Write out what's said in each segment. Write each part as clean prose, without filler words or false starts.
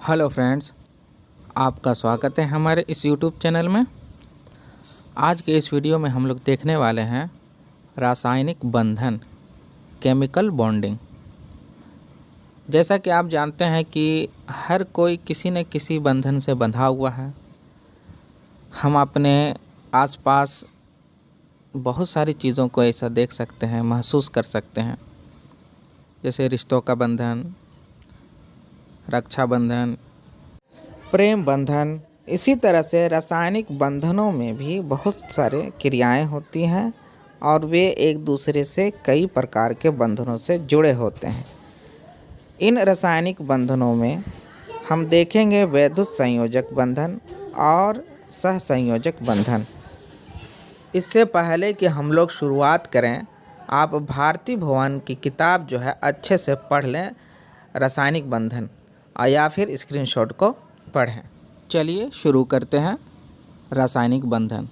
Hello friends, आपका स्वागत है हमारे इस यूट्यूब चैनल में। आज के इस वीडियो में हम लोग देखने वाले हैं रासायनिक बंधन, केमिकल बॉन्डिंग। जैसा कि आप जानते हैं कि हर कोई किसी न किसी बंधन से बंधा हुआ है। हम अपने आसपास बहुत सारी चीज़ों को ऐसा देख सकते हैं, महसूस कर सकते हैं, जैसे रिश्तों का बंधन, रक्षाबंधन, प्रेम बंधन। इसी तरह से रासायनिक बंधनों में भी बहुत सारे क्रियाएं होती हैं और वे एक दूसरे से कई प्रकार के बंधनों से जुड़े होते हैं। इन रासायनिक बंधनों में हम देखेंगे वैद्युत संयोजक बंधन और सहसंयोजक बंधन। इससे पहले कि हम लोग शुरुआत करें, आप भारती भवन की किताब जो है अच्छे से पढ़ लें, रासायनिक बंधन, या फिर स्क्रीनशॉट को पढ़ें। चलिए शुरू करते हैं। रासायनिक बंधन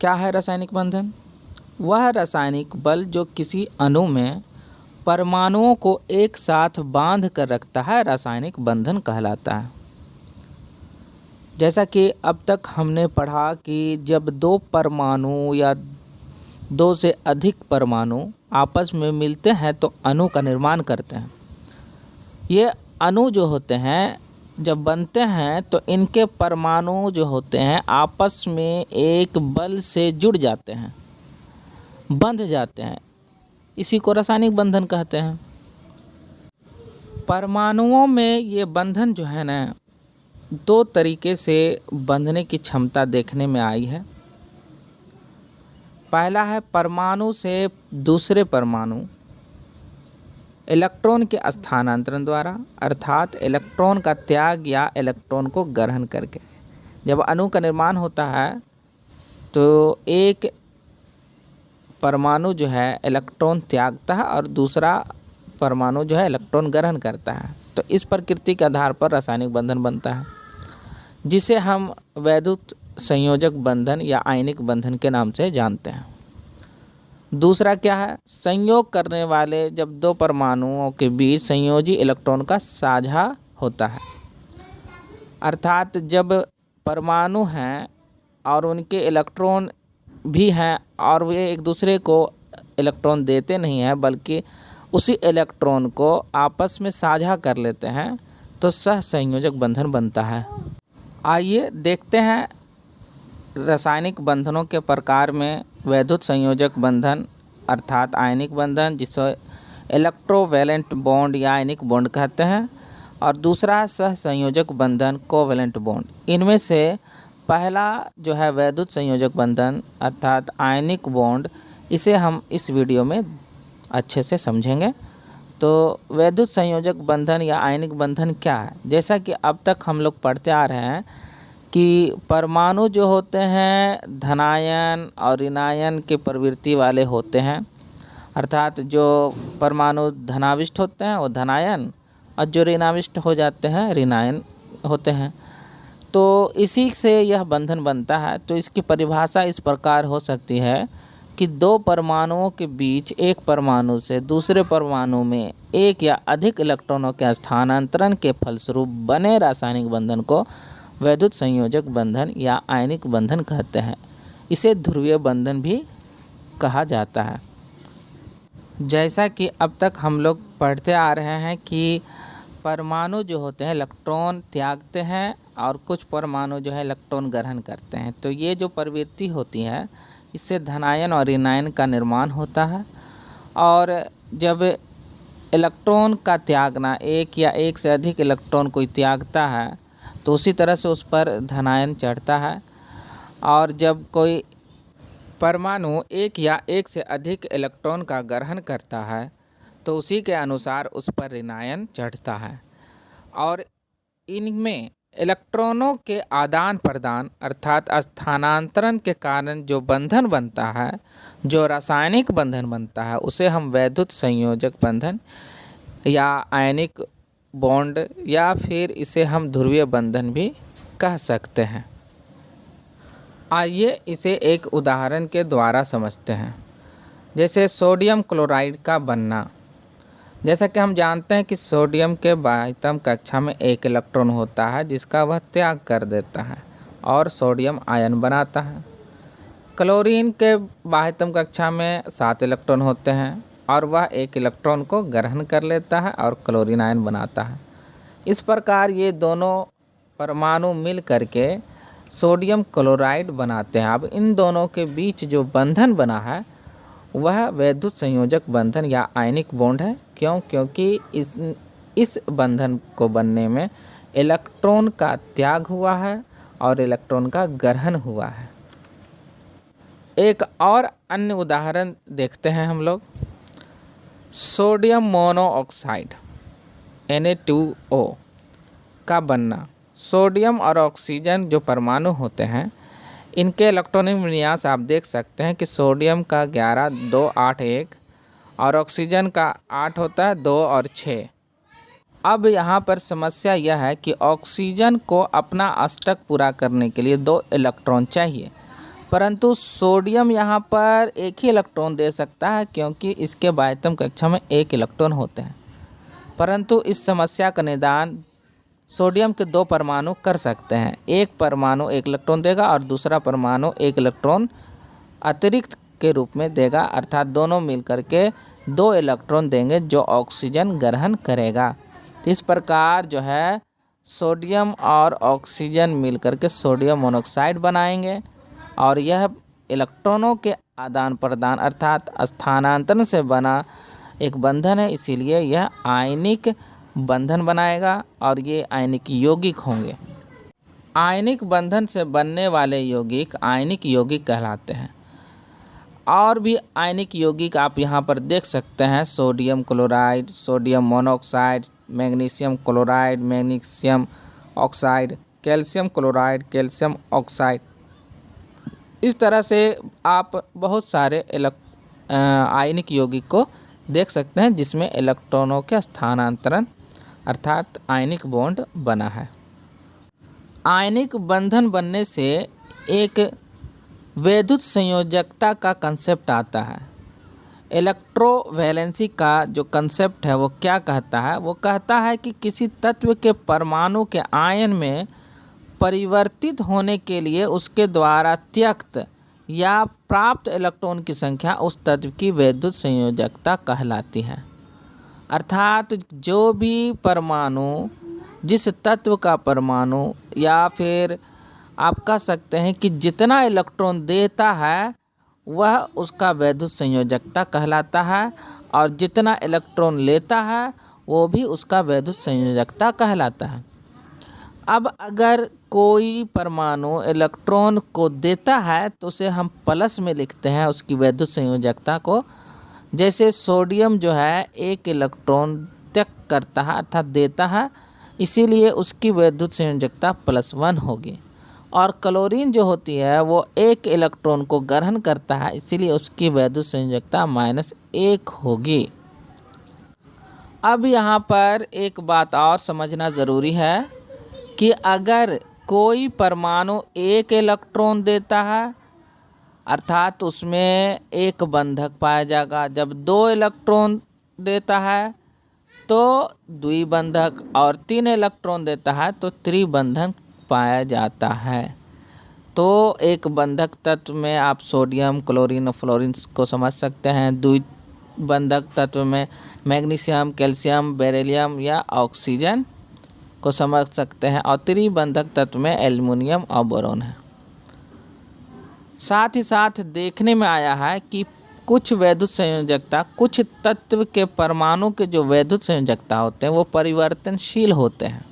क्या है? रासायनिक बंधन वह रासायनिक बल जो किसी अणु में परमाणुओं को एक साथ बांध कर रखता है, रासायनिक बंधन कहलाता है। जैसा कि अब तक हमने पढ़ा कि जब दो परमाणु या दो से अधिक परमाणु आपस में मिलते हैं तो अणु का निर्माण करते हैं। ये अणु जो होते हैं जब बनते हैं तो इनके परमाणु जो होते हैं आपस में एक बल से जुड़ जाते हैं, बंध जाते हैं। इसी को रासायनिक बंधन कहते हैं। परमाणुओं में ये बंधन जो है ना, दो तरीके से बंधने की क्षमता देखने में आई है। पहला है परमाणु से दूसरे परमाणु इलेक्ट्रॉन के स्थानांतरण द्वारा, अर्थात इलेक्ट्रॉन का त्याग या इलेक्ट्रॉन को ग्रहण करके। जब अणु का निर्माण होता है तो एक परमाणु जो है इलेक्ट्रॉन त्यागता है और दूसरा परमाणु जो है इलेक्ट्रॉन ग्रहण करता है। तो इस प्रकृति के आधार पर रासायनिक बंधन बनता है, जिसे हम वैद्युत संयोजक बंधन या आयनिक बंधन के नाम से जानते हैं। दूसरा क्या है? संयोग करने वाले जब दो परमाणुओं के बीच संयोजी इलेक्ट्रॉन का साझा होता है, अर्थात जब परमाणु हैं और उनके इलेक्ट्रॉन भी हैं और वे एक दूसरे को इलेक्ट्रॉन देते नहीं हैं बल्कि उसी इलेक्ट्रॉन को आपस में साझा कर लेते हैं, तो सहसंयोजक बंधन बनता है। आइए देखते हैं रासायनिक बंधनों के प्रकार में वैद्युत संयोजक बंधन अर्थात आयनिक बंधन, जिसे इलेक्ट्रोवैलेंट बॉन्ड या आयनिक बॉन्ड कहते हैं, और दूसरा है सहसंयोजक बंधन, कोवैलेंट बॉन्ड। इनमें से पहला जो है वैद्युत संयोजक बंधन अर्थात आयनिक बॉन्ड, इसे हम इस वीडियो में अच्छे से समझेंगे। तो वैद्युत संयोजक बंधन या आयनिक बंधन क्या है? जैसा कि अब तक हम लोग पढ़ते आ रहे हैं कि परमाणु जो होते हैं धनायन और ऋणायन के प्रवृत्ति वाले होते हैं, अर्थात जो परमाणु धनाविष्ट होते हैं वो धनायन और जो ऋणाविष्ट हो जाते हैं ऋणायन होते हैं। तो इसी से यह बंधन बनता है। तो इसकी परिभाषा इस प्रकार हो सकती है कि दो परमाणुओं के बीच एक परमाणु से दूसरे परमाणु में एक या अधिक इलेक्ट्रॉनों के स्थानांतरण के फलस्वरूप बने रासायनिक बंधन को वैद्युत संयोजक बंधन या आयनिक बंधन कहते हैं। इसे ध्रुवीय बंधन भी कहा जाता है। जैसा कि अब तक हम लोग पढ़ते आ रहे हैं कि परमाणु जो होते हैं इलेक्ट्रॉन त्यागते हैं और कुछ परमाणु जो है इलेक्ट्रॉन ग्रहण करते हैं। तो ये जो प्रवृत्ति होती है इससे धनायन और ऋणायन का निर्माण होता है। और जब इलेक्ट्रॉन का त्यागना एक या एक से अधिक इलेक्ट्रॉन कोई त्यागता है तो उसी तरह से उस पर धनायन चढ़ता है। और जब कोई परमाणु एक या एक से अधिक इलेक्ट्रॉन का ग्रहण करता है तो उसी के अनुसार उस पर ऋणायन चढ़ता है। और इनमें इलेक्ट्रॉनों के आदान प्रदान अर्थात स्थानांतरण के कारण जो बंधन बनता है, जो रासायनिक बंधन बनता है, उसे हम वैद्युत संयोजक बंधन या आयनिक बॉन्ड या फिर इसे हम ध्रुवीय बंधन भी कह सकते हैं। आइए इसे एक उदाहरण के द्वारा समझते हैं। जैसे सोडियम क्लोराइड का बनना। जैसा कि हम जानते हैं कि सोडियम के बाह्यतम कक्षा में एक इलेक्ट्रॉन होता है जिसका वह त्याग कर देता है और सोडियम आयन बनाता है। क्लोरीन के बाह्यतम कक्षा में 7 इलेक्ट्रॉन होते हैं और वह एक इलेक्ट्रॉन को ग्रहण कर लेता है और क्लोरीन आयन बनाता है। इस प्रकार ये दोनों परमाणु मिल करके सोडियम क्लोराइड बनाते हैं। अब इन दोनों के बीच जो बंधन बना है वह वैद्युत संयोजक बंधन या आयनिक बॉन्ड है। क्योंकि इस बंधन को बनने में इलेक्ट्रॉन का त्याग हुआ है और इलेक्ट्रॉन का ग्रहण हुआ है। एक और अन्य उदाहरण देखते हैं हम लोग। सोडियम मोनोऑक्साइड Na2O का बनना। सोडियम और ऑक्सीजन जो परमाणु होते हैं इनके इलेक्ट्रॉनिक विन्यास आप देख सकते हैं कि सोडियम का 11 2 8 1 और ऑक्सीजन का 8 होता है 2 और 6। अब यहाँ पर समस्या यह है कि ऑक्सीजन को अपना अष्टक पूरा करने के लिए 2 इलेक्ट्रॉन चाहिए, परंतु सोडियम यहाँ पर एक ही इलेक्ट्रॉन दे सकता है क्योंकि इसके बाह्यतम कक्षा में 1 इलेक्ट्रॉन होते हैं। परंतु इस समस्या का निदान सोडियम के 2 परमाणु कर सकते हैं। एक परमाणु 1 इलेक्ट्रॉन देगा और दूसरा परमाणु 1 इलेक्ट्रॉन अतिरिक्त के रूप में देगा, अर्थात दोनों मिलकर के 2 इलेक्ट्रॉन देंगे जो ऑक्सीजन ग्रहण करेगा। तो इस प्रकार जो है सोडियम और ऑक्सीजन मिलकर के सोडियम मोनोऑक्साइड बनाएंगे और यह इलेक्ट्रॉनों के आदान प्रदान अर्थात स्थानांतरण से बना एक बंधन है, इसीलिए यह आयनिक बंधन बनाएगा और ये आयनिक यौगिक होंगे। आयनिक बंधन से बनने वाले यौगिक आयनिक यौगिक कहलाते हैं। और भी आयनिक यौगिक आप यहाँ पर देख सकते हैं। Sodium chloride, sodium monoxide, magnesium chloride, magnesium oxide, calcium chloride, calcium oxide. इस तरह से आप बहुत सारे आयनिक यौगिक को देख सकते हैं जिसमें इलेक्ट्रॉनों के स्थानांतरण अर्थात आयनिक बॉन्ड बना है। आयनिक बंधन बनने से एक वैद्युत संयोजकता का कंसेप्ट आता है। इलेक्ट्रोवैलेंसी का जो कंसेप्ट है वो क्या कहता है? वो कहता है कि किसी तत्व के परमाणु के आयन में परिवर्तित होने के लिए उसके द्वारा त्यक्त या प्राप्त इलेक्ट्रॉन की संख्या उस तत्व की वैद्युत संयोजकता कहलाती है। अर्थात जो भी परमाणु, जिस तत्व का परमाणु या फिर आप कह सकते हैं कि जितना इलेक्ट्रॉन देता है वह उसका वैद्युत संयोजकता कहलाता है और जितना इलेक्ट्रॉन लेता है वो भी उसका वैद्युत संयोजकता कहलाता है। अब अगर कोई परमाणु इलेक्ट्रॉन को देता है तो उसे हम प्लस में लिखते हैं उसकी वैद्युत संयोजकता को। जैसे सोडियम जो है 1 इलेक्ट्रॉन त्याग करता है अर्थात देता है, इसीलिए उसकी वैद्युत संयोजकता +1 होगी। और क्लोरीन जो होती है वो 1 इलेक्ट्रॉन को ग्रहण करता है, इसीलिए उसकी वैद्युत संयोजकता -1 होगी। अब यहाँ पर एक बात और समझना ज़रूरी है कि अगर कोई परमाणु 1 इलेक्ट्रॉन देता है अर्थात उसमें एक बंधक पाया जाएगा। जब 2 इलेक्ट्रॉन देता है तो द्विबंधक और 3 इलेक्ट्रॉन देता है तो त्रिबंधक पाया जाता है। तो एक बंधक तत्व में आप सोडियम, क्लोरीन और फ्लोरीन को समझ सकते हैं। द्विबंधक तत्व में मैग्नीशियम, कैल्शियम, बेरिलियम या ऑक्सीजन को समझ सकते हैं और त्रिबंधक तत्व में एल्युमिनियम और बोरॉन है। साथ ही साथ देखने में आया है कि कुछ वैद्युत संयोजकता, कुछ तत्व के परमाणु के जो वैद्युत संयोजकता होते हैं वो परिवर्तनशील होते हैं।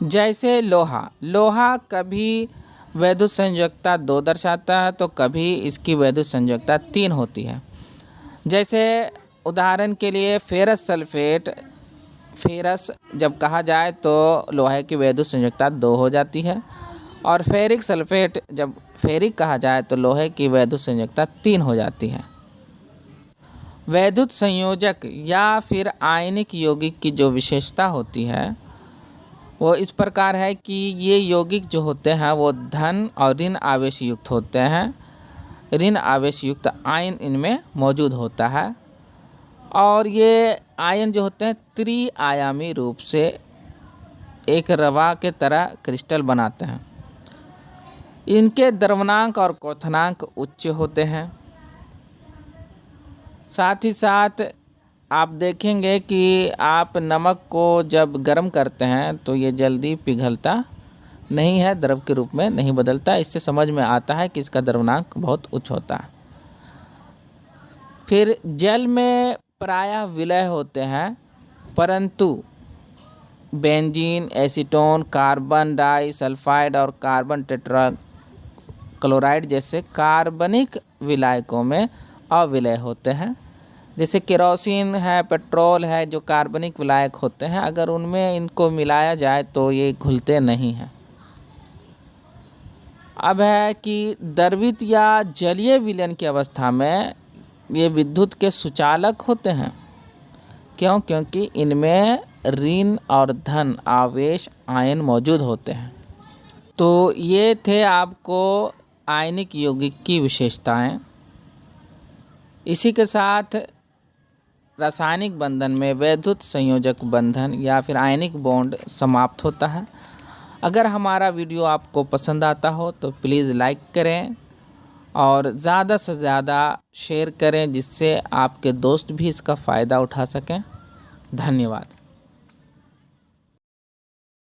जैसे लोहा कभी वैद्युत संयोजकता 2 दर्शाता है तो कभी इसकी वैद्युत संयोजकता 3 होती है। जैसे उदाहरण के लिए फेरस सल्फेट, फेरस जब कहा जाए तो लोहे की वैद्युत संयोजकता 2 हो जाती है और फेरिक सल्फेट जब फेरिक कहा जाए तो लोहे की वैद्युत संयोजकता 3 हो जाती है। वैद्युत संयोजक या फिर आयनिक यौगिक की जो विशेषता होती है वो इस प्रकार है कि ये यौगिक जो होते हैं वो धन और ऋण आवेश युक्त होते हैं। ऋण आवेश युक्त आयन इनमें मौजूद होता है और ये आयन जो होते हैं त्रिआयामी रूप से एक रवा के तरह क्रिस्टल बनाते हैं। इनके द्रवणांक और क्वथनांक उच्च होते हैं। साथ ही साथ आप देखेंगे कि आप नमक को जब गर्म करते हैं तो ये जल्दी पिघलता नहीं है, द्रव के रूप में नहीं बदलता। इससे समझ में आता है कि इसका द्रवणांक बहुत उच्च होता है। फिर जल में प्रायः विलय होते हैं, परंतु बेंजीन, एसीटोन, कार्बन डाइसल्फाइड और कार्बन टेट्राक्लोराइड जैसे कार्बनिक विलायकों में अविलय होते हैं। जैसे केरोसिन है, पेट्रोल है, जो कार्बनिक विलायक होते हैं, अगर उनमें इनको मिलाया जाए तो ये घुलते नहीं हैं। अब है कि द्रवित या जलीय विलयन की अवस्था में ये विद्युत के सुचालक होते हैं। क्यों? क्योंकि इनमें ऋण और धन आवेश आयन मौजूद होते हैं। तो ये थे आपको आयनिक यौगिक की विशेषताएं। इसी के साथ रासायनिक बंधन में वैद्युत संयोजक बंधन या फिर आयनिक बॉन्ड समाप्त होता है। अगर हमारा वीडियो आपको पसंद आता हो तो प्लीज़ लाइक करें और ज़्यादा से ज़्यादा शेयर करें, जिससे आपके दोस्त भी इसका फ़ायदा उठा सकें। धन्यवाद।